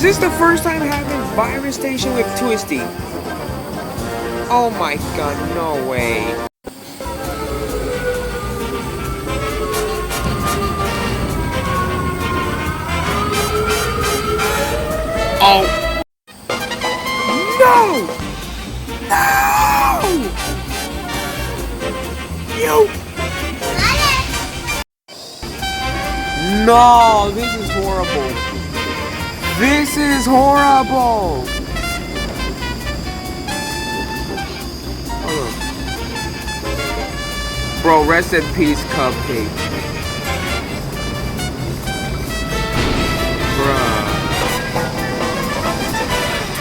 this the first time having virus station with Twisty? Oh my god, no way. Oh! No! No! You! No, this is horrible. This is horrible. Hold on. Bro, rest in peace, Cupcake.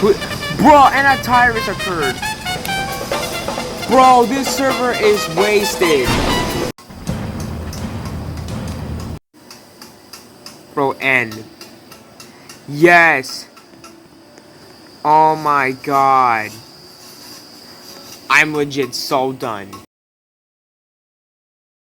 Bruh. Bro, and a tartarus occurred. Bro, this server is wasted. Bro, N. Yes. Oh my god. I'm legit so done.